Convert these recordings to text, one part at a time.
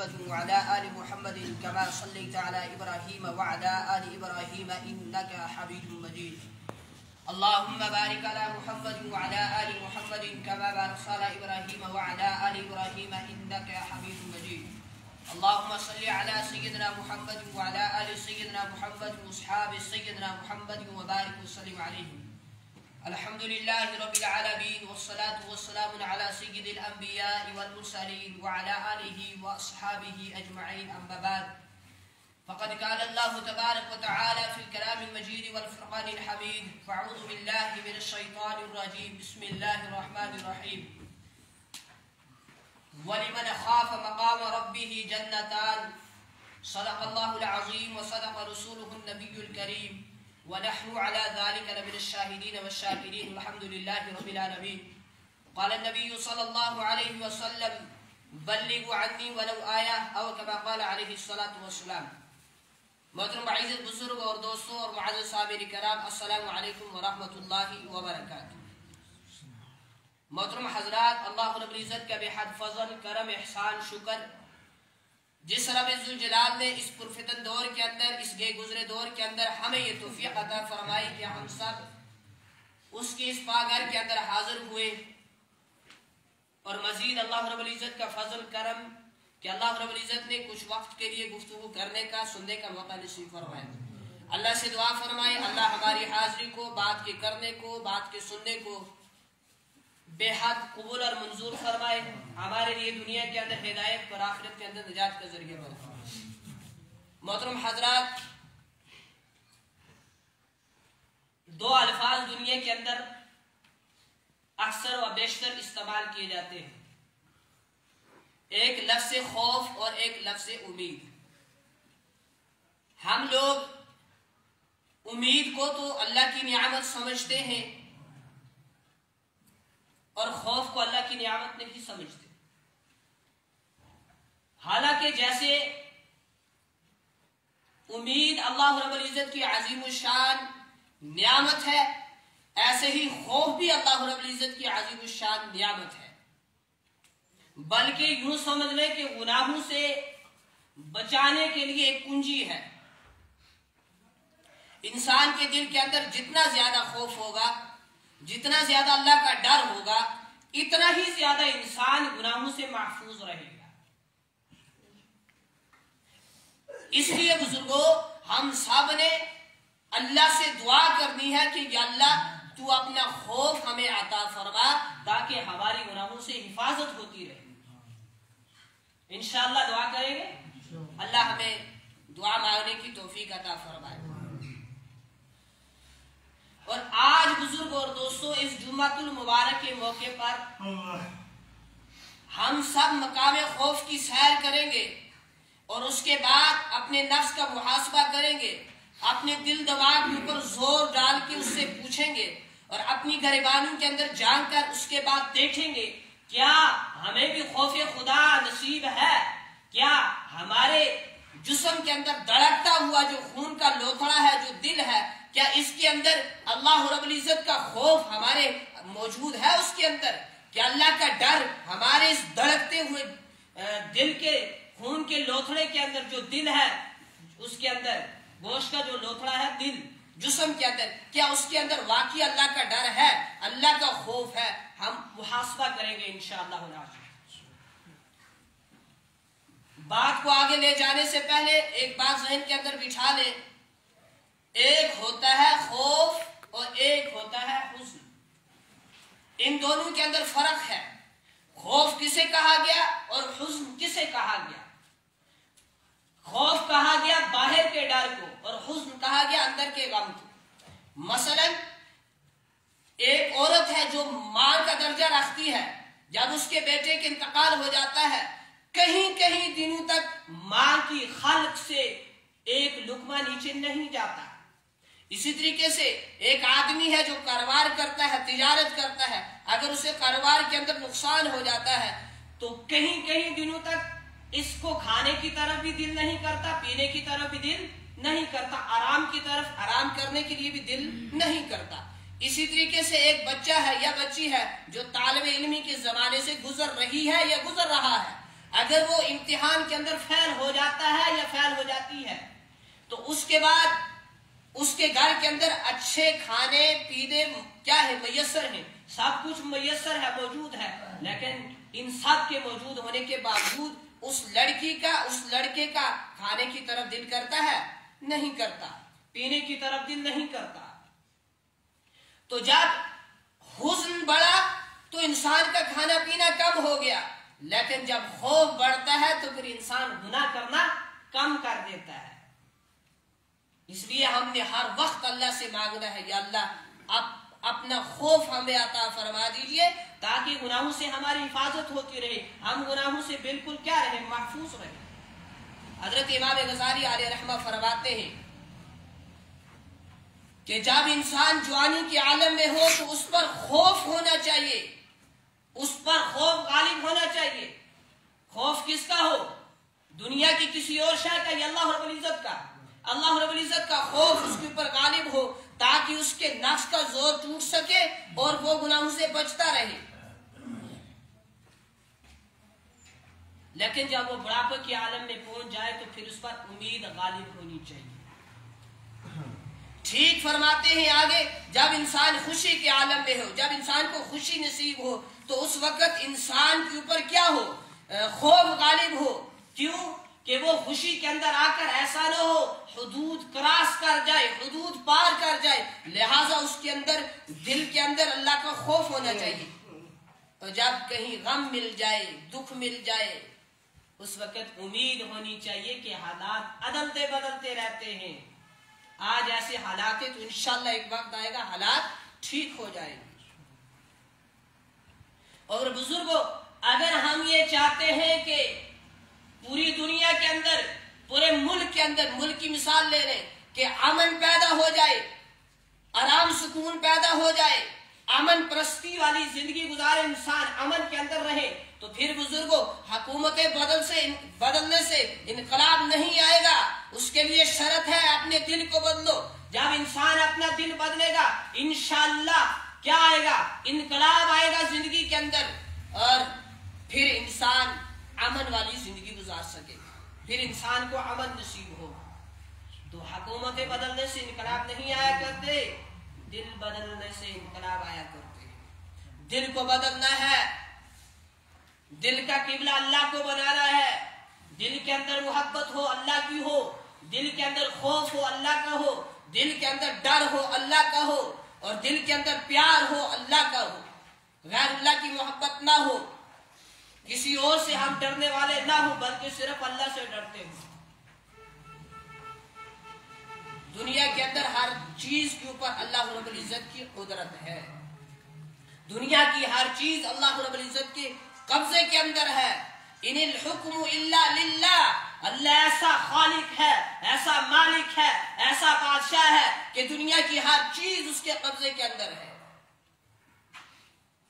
محمد وعلى آل محمد كما صليت على إبراهيم وعلى آل إبراهيم إنك حميد مجيد. اللهم بارك على محمد وعلى آل محمد كما باركت على إبراهيم وعلى آل إبراهيم إنك حميد مجيد. اللهم صل على سيدنا محمد وعلى آل سيدنا محمد وأصحاب سيدنا محمد وبارك وسلم عليهم. الحمد لله رب العالمين والصلاة والسلام على سيد الأنبياء والمرسلين وعلى آله وأصحابه أجمعين. أما بعد، فقد قال الله تبارك وتعالى في الكلام المجيد والفرقان الحميد: فأعوذ بالله من الشيطان الرجيم. بسم الله الرحمن الرحيم. وَلِمَنْ خَافَ مَقَامَ رَبِّهِ جَنَّتَانِ. صدق الله العظيم وصدق رسوله النبي الكريم ونحن على ذلك لمن الشاهدين والشاكرين والحمد لله رب العالمين. قال النبي صلى الله عليه وسلم: بلغوا عني ولو آية، أو كما قال عليه الصلاة والسلام. محترم عزیز بزرگ اور دوستوں اور معزز سامعین کرام، السلام علیکم ورحمۃ اللہ وبرکاتہ. محترم حضرات، اللہ رب العزت کا بے حد فضل، کرم، احسان، شکر، جس رب ذوالجلال نے اس پرفتن دور کے اندر، اس گئے گزرے دور کے اندر ہمیں یہ توفیق عطا فرمائی کہ ہم سب اس کی اس پاگھر کے اندر حاضر ہوئے، اور مزید اللہ رب العزت کا فضل کرم کہ اللہ رب العزت نے کچھ وقت کے لیے گفتگو کرنے کا، سننے کا موقع نصیب فرمائے. اللہ سے دعا فرمائے اللہ ہماری حاضری کو، بات کے کرنے کو، بات کے سننے کو بے حد قبول اور منظور فرمائے، ہمارے لیے دنیا کے اندر ہدایت اور آخرت کے اندر نجات کا ذریعہ بنے. محترم حضرات، دو الفاظ دنیا کے اندر اکثر و بیشتر استعمال کیے جاتے ہیں، ایک لفظ خوف اور ایک لفظ امید. ہم لوگ امید کو تو اللہ کی نعمت سمجھتے ہیں اور خوف کو اللہ کی نعمت نہیں سمجھتے. حالانکہ جیسے امید اللہ رب العزت کی عظیم الشان نعمت ہے، ایسے ہی خوف بھی اللہ رب العزت کی عظیم الشان نعمت ہے. بلکہ یوں سمجھ لیں کہ گناہوں سے بچانے کے لیے ایک کنجی ہے. انسان کے دل کے اندر جتنا زیادہ خوف ہوگا، جتنا زیادہ اللہ کا ڈر ہوگا، اتنا ہی زیادہ انسان گناہوں سے محفوظ رہے گا. اس لیے بزرگوں، ہم سب نے اللہ سے دعا کرنی ہے کہ یا اللہ تو اپنا خوف ہمیں عطا فرما تاکہ ہماری گناہوں سے حفاظت ہوتی رہے. انشاءاللہ دعا کریں گے، اللہ ہمیں دعا مانگنے کی توفیق عطا فرمائے. اور آج بزرگ اور دوستوں، اس جمعۃ المبارک کے موقع پر ہم سب مقام خوف کی سیر کریں گے، اور اس کے بعد اپنے نفس کا محاسبہ کریں گے، اپنے دل دماغ کے اوپر زور ڈال کے اس سے پوچھیں گے، اور اپنی گریبانوں کے اندر جان کر اس کے بعد دیکھیں گے کیا ہمیں بھی خوف خدا نصیب ہے، کیا ہمارے جسم کے اندر دھڑکتا ہوا جو خون کا لوتھڑا ہے، جو دل ہے، کیا اس کے اندر اللہ رب العزت کا خوف ہمارے موجود ہے؟ اس کے اندر کیا اللہ کا ڈر ہمارے اس دھڑکتے ہوئے دل کے خون کے لوتھڑے کے اندر، جو دل ہے اس کے اندر، گوشت کا جو لوتھڑا ہے دل جسم کے اندر، کیا اس کے اندر واقعی اللہ کا ڈر ہے، اللہ کا خوف ہے؟ ہم محاسبہ کریں گے انشاءاللہ. بات کو آگے لے جانے سے پہلے ایک بات ذہن کے اندر بٹھا لیں، ایک ہوتا ہے خوف اور ایک ہوتا ہے حزن. ان دونوں کے اندر فرق ہے. خوف کسے کہا گیا اور حزن کسے کہا گیا؟ خوف کہا گیا باہر کے ڈر کو، اور حزن کہا گیا اندر کے غم کو. مثلا ایک عورت ہے جو ماں کا درجہ رکھتی ہے، جب اس کے بیٹے کے انتقال ہو جاتا ہے، کہیں کہیں دنوں تک ماں کی خلق سے ایک لقمہ نیچے نہیں جاتا. اسی طریقے سے ایک آدمی ہے جو کاروبار کرتا ہے، تجارت کرتا ہے، اگر اسے کاروبار کے اندر نقصان ہو جاتا ہے تو کہیں کہیں دنوں تک اس کو کھانے کی طرف بھی دل نہیں کرتا، پینے کی طرف بھی دل نہیں کرتا، آرام کی طرف، آرام کرنے کے لیے بھی دل نہیں کرتا. اسی طریقے سے ایک بچہ ہے یا بچی ہے جو طالب علمی کے زمانے سے گزر رہی ہے یا گزر رہا ہے، اگر وہ امتحان کے اندر فیل ہو جاتا ہے یا فیل ہو جاتی ہے تو اس کے بعد اس کے گھر کے اندر اچھے کھانے پینے کیا ہے میسر ہیں، سب کچھ میسر ہے، موجود ہے، لیکن ان سب کے موجود ہونے کے باوجود اس لڑکی کا اس لڑکے کا کھانے کی طرف دل کرتا ہے؟ نہیں کرتا، پینے کی طرف دل نہیں کرتا۔ تو جب حزن بڑھا تو انسان کا کھانا پینا کم ہو گیا، لیکن جب خوف بڑھتا ہے تو پھر انسان گناہ کرنا کم کر دیتا ہے۔ اس لیے ہم نے ہر وقت اللہ سے مانگنا ہے، یا اللہ اپنا خوف ہمیں عطا فرما دیجئے تاکہ گناہوں سے ہماری حفاظت ہوتی رہے، ہم گناہوں سے بالکل کیا رہے، محفوظ رہے۔ حضرت امام غزالی علیہ رحمہ فرماتے ہیں کہ جب انسان جوانی کے عالم میں ہو تو اس پر خوف ہونا چاہیے، اس پر خوف غالب ہونا چاہیے۔ خوف کس کا ہو؟ دنیا کی کسی اور شے کا یا اللہ رب العزت کا؟ اللہ رب العزت کا خوف اس کے اوپر غالب ہو تاکہ اس کے نفس کا زور ٹوٹ سکے اور وہ گناہوں سے بچتا رہے۔ لیکن جب وہ بڑھاپے کے عالم میں پہنچ جائے تو پھر اس پر امید غالب ہونی چاہیے۔ ٹھیک فرماتے ہیں آگے، جب انسان خوشی کے عالم میں ہو، جب انسان کو خوشی نصیب ہو تو اس وقت انسان کے اوپر کیا ہو؟ خوف غالب ہو۔ کیوں؟ کہ وہ خوشی کے اندر آ کر ایسا نہ ہو حدود کراس کر جائے، حدود پار کر جائے، لہٰذا اس کے اندر دل کے اندر اللہ کا خوف ہونا چاہیے۔ تو جب کہیں غم مل جائے، دکھ مل جائے، اس وقت امید ہونی چاہیے کہ حالات عدلتے بدلتے رہتے ہیں، آج ایسے حالات ہیں تو انشاءاللہ ایک وقت آئے گا حالات ٹھیک ہو جائیں گے۔ اور بزرگوں، اگر ہم یہ چاہتے ہیں کہ پوری دنیا کے اندر، پورے ملک کے اندر، ملک کی مثال لے لیں کہ امن پیدا ہو جائے، آرام سکون پیدا ہو جائے، امن پرستی والی زندگی گزارے، انسان امن کے اندر رہے، تو پھر بزرگوں حکومتیں بدلنے سے انقلاب نہیں آئے گا۔ اس کے لیے شرط ہے اپنے دل کو بدلو۔ جب انسان اپنا دل بدلے گا انشاءاللہ کیا آئے گا؟ انقلاب آئے گا زندگی کے اندر، اور پھر انسان امن والی زندگی گزار سکے گا، پھر انسان کو امن نصیب ہوگا۔ تو حکومتیں بدلنے سے انقلاب نہیں آیا کرتے، دل بدلنے سے انقلاب آیا کرتے۔ دل کو بدلنا ہے، دل کا قبلہ اللہ کو بنانا ہے، دل کے اندر محبت ہو اللہ کی ہو، دل کے اندر خوف ہو اللہ کا ہو، دل کے اندر ڈر ہو اللہ کا ہو، اور دل کے اندر پیار ہو اللہ کا ہو، غیر اللہ کی محبت نہ ہو، کسی اور سے ہم ڈرنے والے نہ ہو بلکہ صرف اللہ سے ڈرتے ہوں۔ دنیا کے اندر ہر چیز کے اوپر اللہ رب العزت کی قدرت ہے، دنیا کی ہر چیز اللہ رب العزت کے قبضے کے اندر ہے۔ ان الحکم الا للہ، اللہ ایسا خالق ہے، ایسا مالک ہے، ایسا بادشاہ ہے کہ دنیا کی ہر چیز اس کے قبضے کے اندر ہے،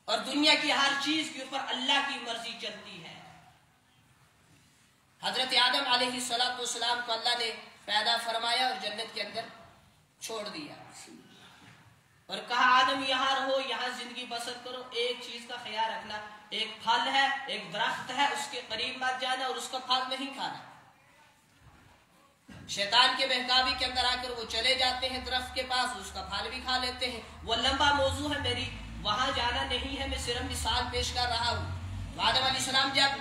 اور دنیا کی ہر چیز کے اوپر اللہ کی مرضی چلتی ہے۔ حضرت آدم علیہ السلام کو اللہ نے پیدا فرمایا اور جنت کے اندر چھوڑ دیا اور کہا آدم یہاں رہو، یہاں زندگی بسر کرو، ایک چیز کا خیال رکھنا، ایک پھل ہے، ایک درخت ہے، اس کے قریب مت جانا اور اس کا پھل نہیں کھانا۔ شیطان کے بہکاوی کے اندر آ کر وہ چلے جاتے ہیں درخت کے پاس، اس کا پھل بھی کھا لیتے ہیں۔ وہ لمبا موضوع ہے، میری وہاں جانا نہیں ہے، میں صرف مثال پیش کر رہا ہوں۔ آدم علیہ السلام جب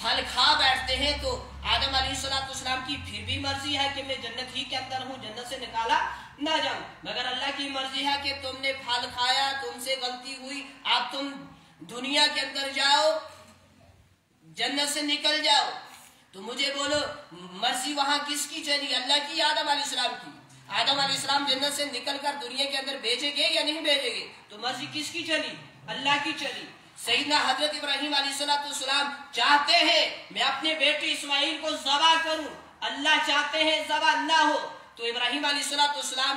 پھل کھا بیٹھتے ہیں تو آدم علیہ السلام کی پھر بھی مرضی ہے کہ میں جنت ہی کے اندر ہوں، جنت سے نکالا نہ جاؤں، مگر اللہ کی مرضی ہے کہ تم نے پھل کھایا، تم سے غلطی ہوئی، اب تم دنیا کے اندر جاؤ، جنت سے نکل جاؤ۔ تو مجھے بولو مرضی وہاں کس کی چلی، اللہ کی یا آدم علیہ السلام کی؟ آدم علیہ السلام جنت سے نکل کر دنیا کے اندر بھیجے گئے یا نہیں بھیجے گئے؟ تو مرضی کس کی چلی؟ اللہ کی چلی۔ سیدنا حضرت ابراہیم علیہ السلام چاہتے ہیں میں اپنے بیٹے اسماعیل کو ذبح کروں، اللہ چاہتے ہیں ذبح نہ ہو، تو ابراہیم علیہ السلام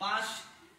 5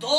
2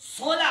16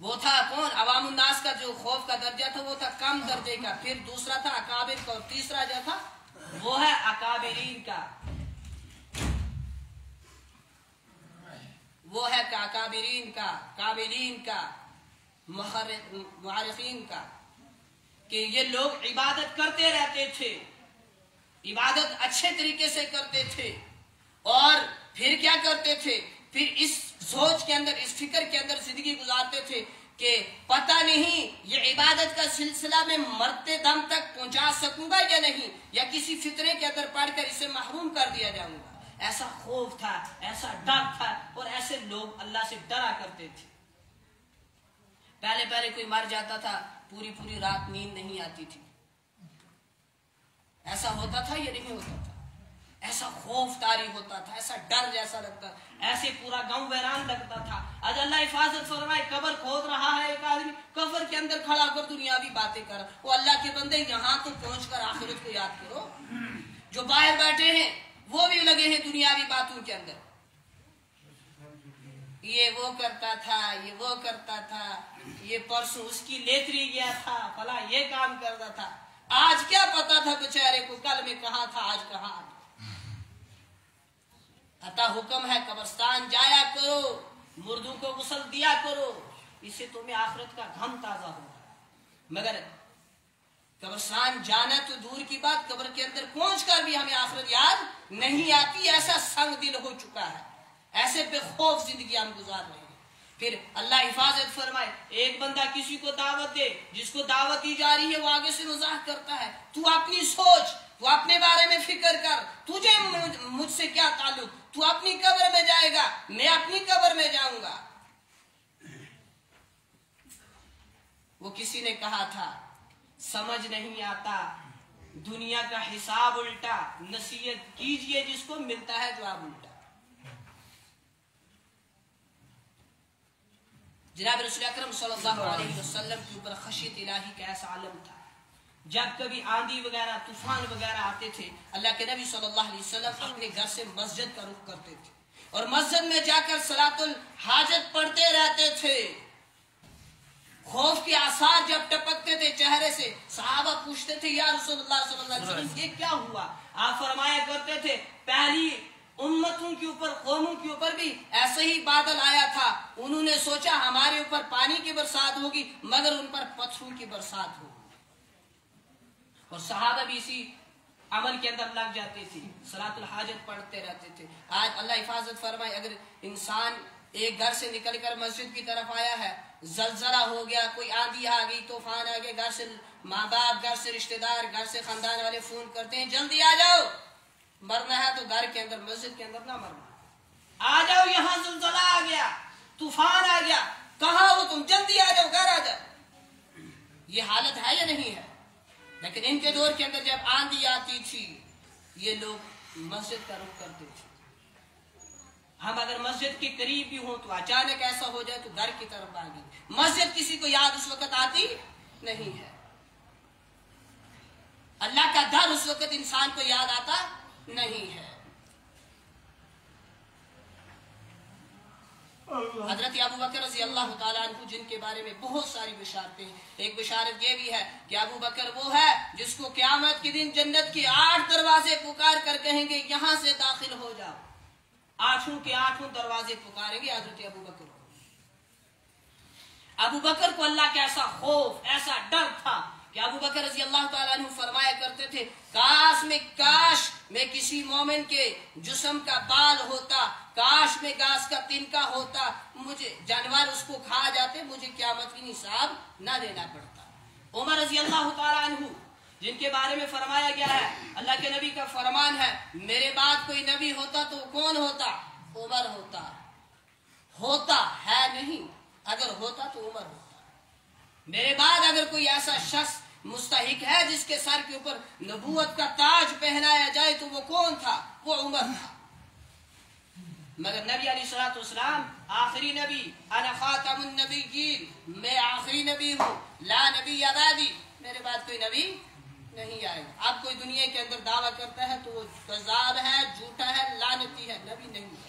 وہ تھا کون؟ عوام الناس کا جو خوف کا درجہ تھا وہ تھا کم درجے کا، پھر دوسرا تھا اکابر کا، اور تیسرا جو تھا وہ ہے اکابرین کا، وہ ہے اکابرین کا، قابلین کا، معرخین کا، کہ یہ لوگ عبادت کرتے رہتے تھے، عبادت اچھے طریقے سے کرتے تھے، اور پھر کیا کرتے تھے؟ پھر اس سوچ کے اندر، اس فکر کے اندر زندگی گزارتے تھے کہ پتہ نہیں یہ عبادت کا سلسلہ میں مرتے دم تک پہنچا سکوں گا یا نہیں، یا کسی فطرے کے اندر پڑھ کر اسے محروم کر دیا جاؤں گا۔ ایسا خوف تھا، ایسا ڈر تھا، اور ایسے لوگ اللہ سے ڈرا کرتے تھے۔ پہلے کوئی مر جاتا تھا، پوری رات نیند نہیں آتی تھی۔ ایسا ہوتا تھا یا نہیں ہوتا تھا؟ ایسا خوف طاری ہوتا تھا، ایسا ڈر جیسا لگتا تھا، ایسے پورا گاؤں ویران لگتا تھا۔ آج اللہ حفاظت فرمائے، قبر کھود رہا ہے ایک آدمی، قبر کے اندر کھڑا کر دنیاوی باتیں کر، وہ اللہ کے بندے یہاں تو پہنچ کر آخرت کو یاد کرو۔ جو باہر بیٹھے ہیں وہ بھی لگے ہیں دنیاوی باتوں کے اندر، یہ وہ کرتا تھا، یہ وہ کرتا تھا، یہ پرسوں اس کی لیتری گیا تھا، فلاں یہ کام کرتا تھا۔ آج کیا پتا تھا بیچارے کو کل میں کہاں تھا، آج کہاں تھا۔ عطا حکم ہے قبرستان جایا کرو، مردوں کو غسل دیا کرو، اس سے تمہیں آخرت کا غم تازہ ہوگا۔ مگر قبرستان جانا تو دور کی بات، قبر کے اندر پہنچ کر بھی ہمیں آخرت یاد نہیں آتی۔ ایسا سنگ دل ہو چکا ہے، ایسے بے خوف زندگی ہم گزار رہے ہیں۔ پھر اللہ حفاظت فرمائے، ایک بندہ کسی کو دعوت دے، جس کو دعوت دی جا رہی ہے وہ آگے سے مزاح کرتا ہے، تو اپنی سوچ، تو اپنے بارے میں فکر کر، تجھے مجھ سے کیا تعلق، تو اپنی قبر میں جائے گا، میں اپنی قبر میں جاؤں گا۔ وہ کسی نے کہا تھا، سمجھ نہیں آتا دنیا کا حساب الٹا، نصیحت کیجئے جس کو ملتا ہے جواب الٹا۔ جناب رسول اکرم صلی اللہ علیہ وسلم کے اوپر خشیت الہی کا ایسا عالم تھا، جب کبھی آندھی وغیرہ، طوفان وغیرہ آتے تھے، اللہ کے نبی صلی اللہ علیہ وسلم اپنے گھر سے مسجد کا رخ کرتے تھے، اور مسجد میں جا کر صلاۃ الحاجت پڑھتے رہتے تھے۔ خوف کے آثار جب ٹپکتے تھے چہرے سے، صحابہ پوچھتے تھے، یا رسول اللہ صلی اللہ علیہ وسلم یہ کیا ہوا؟ آپ فرمایا کرتے تھے، پہلی امتوں کے اوپر، قوموں کے اوپر بھی ایسے ہی بادل آیا تھا، انہوں نے سوچا ہمارے اوپر پانی کی برسات ہوگی، مگر ان پر پتھروں کی برسات ہوگی، اور صحابہ بھی اسی عمل کے اندر لگ جاتے تھے، صلاۃ الحاجت پڑھتے رہتے تھے۔ آج اللہ حفاظت فرمائے، اگر انسان ایک گھر سے نکل کر مسجد کی طرف آیا ہے، زلزلہ ہو گیا، کوئی آندھی آ گئی، طوفان آ گیا، گھر سے ماں باپ، گھر سے رشتہ دار، گھر سے خاندان والے فون کرتے ہیں، جلدی آ جاؤ، مرنا ہے تو گھر کے اندر، مسجد کے اندر نہ مرنا، آ جاؤ، یہاں زلزلہ آ گیا، طوفان آ گیا، کہاں ہو تم، جلدی آ جاؤ، گھر آ جاؤ۔ یہ حالت ہے یا نہیں ہے؟ لیکن ان کے دور کے اندر جب آندھی آتی تھی، یہ لوگ مسجد کا رخ کرتے تھے۔ ہم اگر مسجد کے قریب بھی ہوں تو اچانک ایسا ہو جائے تو گھر کی طرف بھاگیں۔ مسجد کسی کو یاد اس وقت آتی نہیں ہے، اللہ کا در اس وقت انسان کو یاد آتا نہیں ہے۔ حضرت ابو بکر رضی اللہ تعالیٰ عنہ، جن کے بارے میں بہت ساری بشارتیں ہیں، ایک بشارت یہ بھی ہے کہ ابو بکر وہ ہے جس کو قیامت کے دن جنت کے 8 دروازے پکار کر کہیں گے یہاں سے داخل ہو جاؤ، 8 کے 8 دروازے پکاریں گے حضرت ابو بکر کو۔ ابو بکر کو اللہ کا ایسا خوف، ایسا ڈر تھا کہ ابو بکر رضی اللہ تعالیٰ عنہ فرمایا کرتے تھے، کاش میں کسی مومن کے جسم کا بال ہوتا، کاش میں گھاس کا تنکا ہوتا، مجھے جانور اس کو کھا جاتے، مجھے قیامت کی حساب نہ دینا پڑتا۔ عمر رضی اللہ تعالیٰ عنہ، جن کے بارے میں فرمایا گیا ہے، اللہ کے نبی کا فرمان ہے، میرے بعد کوئی نبی ہوتا تو کون ہوتا؟ عمر ہوتا ہے نہیں، اگر ہوتا تو عمر ہوتا۔ میرے بعد اگر کوئی ایسا شخص مستحق ہے جس کے سر کے اوپر نبوت کا تاج پہنایا جائے تو وہ کون تھا؟ وہ عمر تھا۔ مگر نبی علیہ الصلوۃ والسلام آخری نبی، انا خاتم النبیین، میں آخری نبی ہوں، لا نبی بعدی، میرے بعد کوئی نبی نہیں آئے گا۔ اب کوئی دنیا کے اندر دعویٰ کرتا ہے تو وہ کذاب ہے، جھوٹا ہے، لعنتی ہے، نبی نہیں ہے۔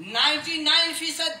99%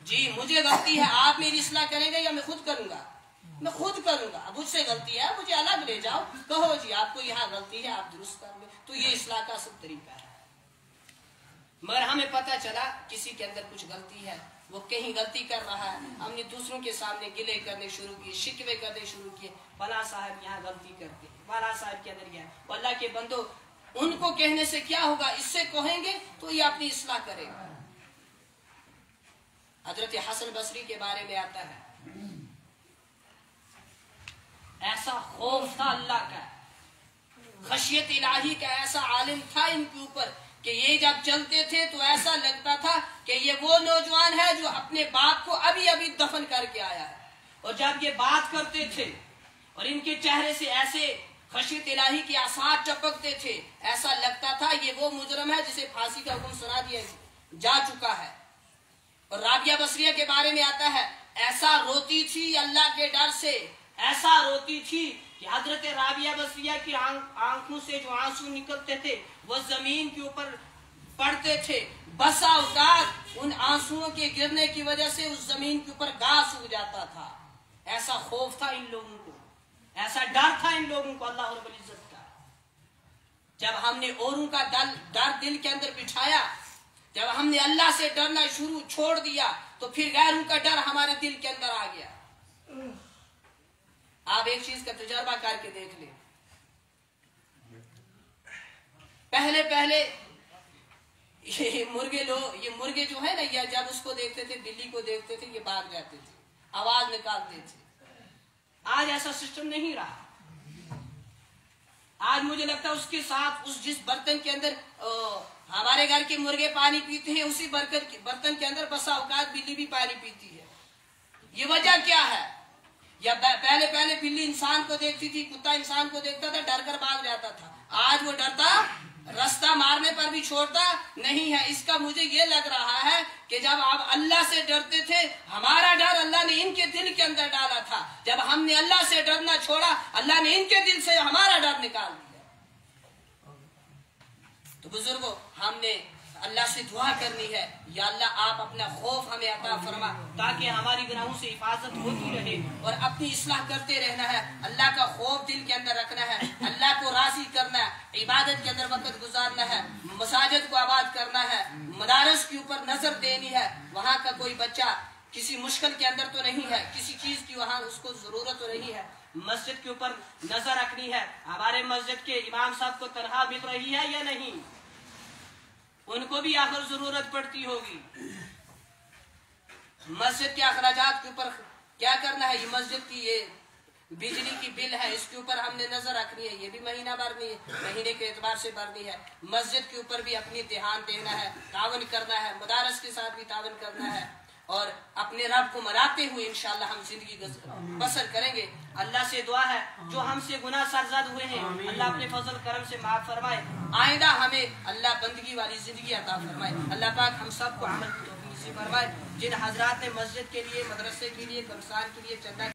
جی مجھے غلطی ہے، آپ میری اصلاح کریں گے یا میں خود کروں گا؟ میں خود کروں گا. مجھ سے غلطی ہے، مجھے الگ لے جاؤ، کہو جی آپ کو یہاں غلطی ہے، آپ درست کر لیں. تو یہ اصلاح کا سب طریقہ ہے. مگر ہمیں پتہ چلا کسی کے اندر کچھ غلطی ہے، وہ کہیں غلطی کر رہا ہے، ہم نے دوسروں کے سامنے گلے کرنے شروع کیے، شکوے کرنے شروع کیے، فلاں صاحب یہاں غلطی کرتے، فلاں صاحب کے اندر یہ ہے. اللہ کے بندو، ان کو کہنے سے کیا ہوگا؟ اس سے کہیں گے تو یہ اپنی اصلاح کرے گا. حضرت حسن بصری کے بارے میں آتا ہے، ایسا خوف تھا اللہ کا، خشیت الہی کا ایسا عالم تھا ان کے اوپر کہ یہ جب چلتے تھے تو ایسا لگتا تھا کہ یہ وہ نوجوان ہے جو اپنے باپ کو ابھی ابھی دفن کر کے آیا ہے. اور جب یہ بات کرتے تھے اور ان کے چہرے سے ایسے خشیت الہی کے آثار چپکتے تھے، ایسا لگتا تھا یہ وہ مجرم ہے جسے پھانسی کا حکم سنا دیا جا چکا ہے. اور رابعہ بصریہ کے بارے میں آتا ہے، ایسا روتی تھی اللہ کے ڈر سے، ایسا روتی تھی کہ حضرت رابعہ بصریہ کی آنکھوں سے جو آنسو نکلتے تھے وہ زمین کے اوپر پڑتے تھے. بسا اوقات ان آنسوؤں کے گرنے کی وجہ سے اس زمین کے اوپر گھاس اگ جاتا تھا. ایسا خوف تھا ان لوگوں کو، ایسا ڈر تھا ان لوگوں کو اللہ رب العزت کا. جب ہم نے اوروں کا ڈر دل کے اندر بٹھایا، جب ہم نے اللہ سے ڈرنا چھوڑ دیا، تو پھر غیروں کا ڈر ہمارے دل کے اندر آ گیا. آپ ایک چیز کا تجربہ کر کے دیکھ لیں. پہلے یہ مرغے جو ہے نا، یا جب اس کو دیکھتے تھے، بلی کو دیکھتے تھے، یہ بھاگ جاتے تھے، آواز نکالتے تھے. آج ایسا سسٹم نہیں رہا. آج مجھے لگتا ہے اس کے ساتھ جس برتن کے اندر ہمارے گھر کے مرغے پانی پیتے ہیں، اسی برتن کے اندر بسا اوقات بلی بھی پانی پیتی ہے. یہ وجہ کیا ہے؟ یا پہلے بلی انسان کو دیکھتی تھی، کتا انسان کو دیکھتا تھا، ڈر کر بھاگ جاتا تھا. آج وہ ڈرتا، رستہ مارنے پر بھی چھوڑتا نہیں ہے. اس کا مجھے یہ لگ رہا ہے کہ جب آپ اللہ سے ڈرتے تھے، ہمارا ڈر اللہ نے ان کے دل کے اندر ڈالا تھا. جب ہم نے اللہ سے ڈرنا چھوڑا، اللہ نے ان کے دل سے ہمارا ڈر نکال دیا. تو بزرگوں، ہم نے اللہ سے دعا کرنی ہے، یا اللہ آپ اپنا خوف ہمیں عطا فرما تاکہ ہماری گناہوں سے حفاظت ہوتی رہے اور اپنی اصلاح کرتے رہنا ہے. اللہ کا خوف دل کے اندر رکھنا ہے، اللہ کو راضی کرنا ہے، عبادت کے اندر وقت گزارنا ہے، مساجد کو آباد کرنا ہے، مدارس کے اوپر نظر دینی ہے. وہاں کا کوئی بچہ کسی مشکل کے اندر تو نہیں ہے، کسی چیز کی وہاں اس کو ضرورت تو نہیں ہے. مسجد کے اوپر نظر رکھنی ہے. ہمارے مسجد کے امام صاحب کو تنخواہ مل رہی ہے یا نہیں؟ ان کو بھی آخر ضرورت پڑتی ہوگی. مسجد کے اخراجات کے اوپر کیا کرنا ہے؟ یہ مسجد کی یہ بجلی کی بل ہے، اس کے اوپر ہم نے نظر رکھنی ہے، یہ بھی مہینہ بھرنی ہے، مہینے کے اعتبار سے بھرنی ہے. مسجد کے اوپر بھی اپنی دھیان دینا ہے، تعاون کرنا ہے، مدارس کے ساتھ بھی تعاون کرنا ہے، اور اپنے رب کو مناتے ہوئے انشاءاللہ ہم زندگی بسر کریں گے. اللہ سے دعا ہے جو ہم سے گناہ سرزد ہوئے ہیں، اللہ اپنے فضل کرم سے معاف فرمائے. آئندہ ہمیں اللہ بندگی والی زندگی عطا فرمائے. اللہ پاک ہم سب کو عمل کی توفیق نصیب فرمائے. جن حضرات نے مسجد کے لیے، مدرسے کے لیے، قبرستان کے لیے چندہ